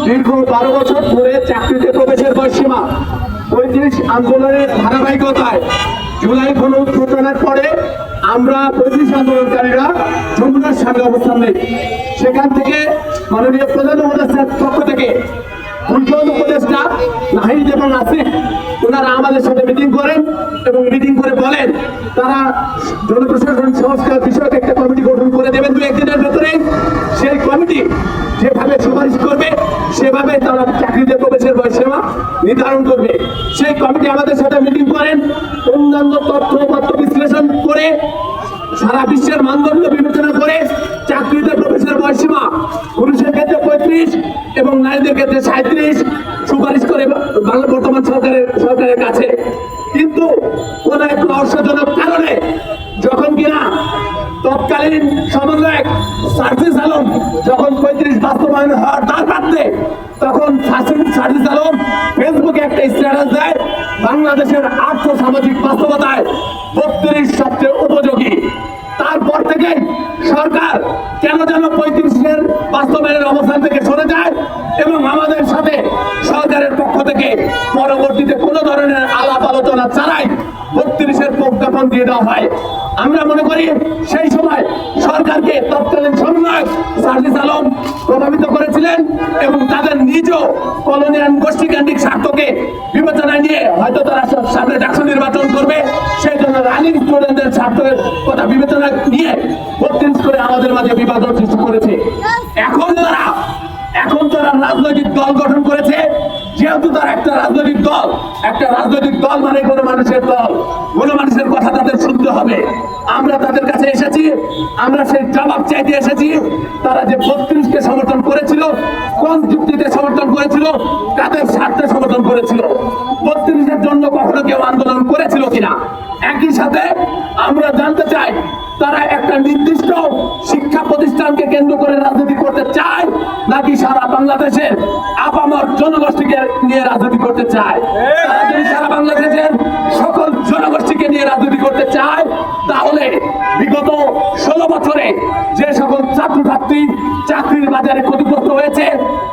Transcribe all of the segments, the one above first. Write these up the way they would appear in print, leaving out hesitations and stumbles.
দীর্ঘ 12 বছর ধরে চাকরিতে প্রবেশের বয়সীমা 35 আন্দোলনের ধারাবাহিকতায় জুলাই গণঅভ্যুত্থানের পরে আমরা 35 আন্দোলনকারীরা যমুনার সামনে অবস্থান নেই। সেখান থেকে মাননীয় প্রধান উপদেষ্টার পক্ষ থেকে দুজন উপদেষ্টা নাহিদ এবং আসিফ ওনারা আমাদের সাথে মিটিং করেন এবং মিটিং করে বলেন তারা জনপ্রশাসন সংস্কার বিষয়ক একটা কমিটি গঠন করে দেবেন 2-1 দিনের ভেতরে। সেই কমিটি যেভাবে সুপারিশ করবে সেভাবে তারা চাকরিতে প্রবেশের বয়সীমা নির্ধারণ করবে। সেই কমিটি আমাদের সাথে মিটিং করেন, অন্যান্য তথ্যপত্র বিশ্লেষণ করে সারা বিশ্বের মানদণ্ড বিবেচনা করে চাকরিতে প্রবেশের বয়সীমা পুরুষের ক্ষেত্রে 35 এবং নারীদের ক্ষেত্রে 37 সুপারিশ করে বর্তমান সরকারের কাছে। কিন্তু কোন এক রহস্যজনক কারণে যখন কিনা তৎকালীন সমন্বয়ক সার্জিস আলম যখন 35 বাস্তবায়ন হওয়ার তার প্রান্তে তখন সার্জিস আলম ফেসবুকে একটা স্ট্যাটাস দেয় বাংলাদেশের আর্থ সামাজিক বাস্তবতায় 32 সবচেয়ে উপযোগী। তারপর থেকে সরকার কেন যেন 35-এর বাস্তবায়নের অবস্থান থেকে সরে যায় এবং আমাদের সাথে সরকারের পক্ষ থেকে পরবর্তীতে কোনো ধরনের আলাপ আলোচনা ছাড়াই 32-এর প্রজ্ঞাপন দিয়ে দেওয়া হয়। আমরা মনে করি সেই সময় সরকারকে তৎকালীন সমন্বয়ক সার্জিস আলম প্রভাবিত করেছিলেন এবং তাদের নিজ কলোনিয়াল গোষ্ঠীকেন্দ্রিক স্বার্থকে বিবেচনায় নিয়ে হয়তো তারা সামনে ডাকসু নির্বাচন করবে, সেই জন্য রানিং স্টুডেন্টদের স্বার্থের কথা বিবেচনা নিয়ে 32 করে আমাদের মাঝে বিবাদ সৃষ্টি করেছে। এখন তারা রাজনৈতিক দল গঠন করেছে, যেহেতু তারা একটা রাজনৈতিক দল মানে কোনো মানুষের দল, কোনো মানুষের কথা তাদের শুনতে হবে। আমরা তাদের কাছে এসেছি, আমরা সেই জবাব চাইতে এসেছি তারা যে 32-কে সমর্থন করেছিল কোন যুক্তিতে সমর্থন করেছিল, তাদের স্বার্থে সমর্থন করেছিল, 32-এর জন্য কখনো কেউ আন্দোলন করেছিল কিনা। একই সাথে আমরা জানতে চাই তারা একটা নির্দিষ্ট শিক্ষা প্রতিষ্ঠানকে কেন্দ্র করে রাজনীতি করতে চায় নাকি সারা বাংলাদেশের আপামর জনগোষ্ঠীকে নিয়ে রাজনীতি করতে চায়। তারা যদি সারা বাংলাদেশের সকল জনগোষ্ঠীকে নিয়ে রাজনীতি করতে চায় তাহলে বিগত 16 বছরে যে সকল ছাত্রছাত্রী চাকরির বাজারে ক্ষতিগ্রস্ত হয়েছে,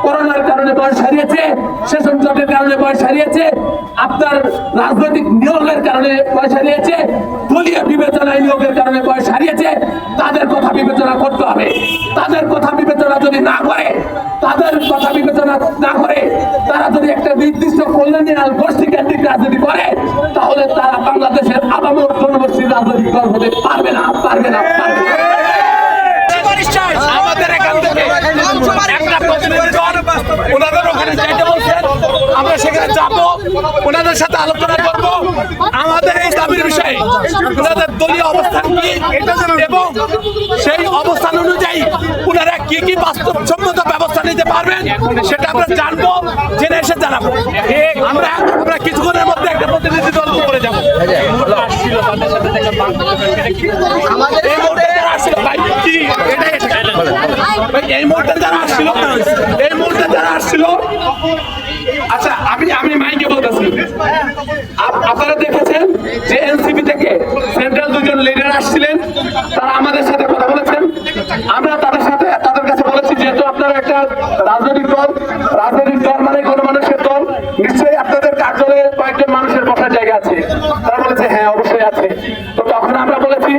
করোনার কারণে বয়স হারিয়েছে, সেশন জটের কারণে বয়স হারিয়েছে, আপনার রাজনৈতিক নিয়োগের কারণে বয়স হারিয়েছে, দলীয় বিবেচনায় নিয়োগের কারণে বয়স হারিয়েছে, তাদের কথা বিবেচনা করতে হবে। তাদের কথা বিবেচনা যদি না করে তারা যদি একটা নির্দিষ্ট কলোনিয়াল গোষ্ঠী কেন্দ্রিক রাজনীতি করে তাহলে তারা বাংলাদেশের আপামর জনগোষ্ঠীর রাজনৈতিক দল হতে পারবে না। আমাদের এখান থেকে একটা প্রতিনিধি দল ওনাদের ওখানে যাইতে বলছেন, আমরা সেখানে যাবো, ওনাদের সাথে আলোচনা করব আমাদের এই দাবির বিষয়ে, ওনাদের দলীয় অবস্থান কি এবং সেই অবস্থান অনুযায়ী ওনারা কি কি বাস্তবসম্মত ব্যবস্থা নিতে পারবেন সেটা আমরা জানবো, জেনে এসে জানাবো। আমরা কিছুক্ষণের মধ্যে একটা প্রতিনিধি দল করে যাবো। এই মুহূর্তে যারা আসছিল আচ্ছা আমি মাইকে বলতেছি, আপনারা দেখেছেন যে এনসিপি থেকে সেন্ট্রাল 2জন লিডার আসছিলেন, তারা আমাদের সাথে কথা বলেছেন। আমরা তাদের কাছে বলেছি যেহেতু আপনারা একটা রাজনৈতিক দল মানে কোনো মানুষের দল, নিশ্চয়ই আপনাদের কার্যালয়ে কয়েকজন মানুষের বসার জায়গা আছে। তারা বলেছে হ্যাঁ অবশ্যই আছে। তো তখন আমরা বলেছি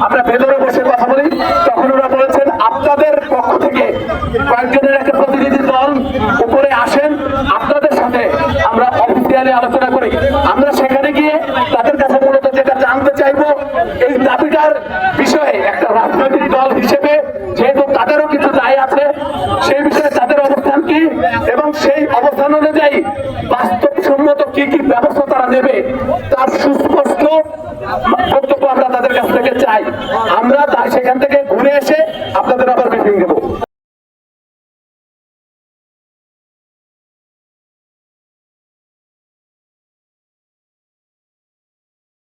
আমরা ভেতরে বসে কথা বলি, তখন ওরা বলেছেন আপনাদের পক্ষ থেকে কয়েকজনের একটা প্রতিনিধি দল উপরে আসেন, আপনাদের সাথে আমরা অফিসিয়ালি আলোচনা করি। আমরা সেখানে গিয়ে তাদের কাছে মূলত যেটা জানতে চাইবো এই দাবিটার বিষয়ে একটা রাজনৈতিক দল হিসেবে যেহেতু তাদেরও কিছু দায় আছে সেই বিষয়ে তাদের অবস্থান কি এবং সেই অবস্থান অনুযায়ী বাস্তবসম্মত কি কি ব্যবস্থা তারা নেবে তার সুস্পষ্ট বক্তব্য আমরা তাদের কাছ থেকে চাই। আমরা সেখান থেকে ঘুরে এসে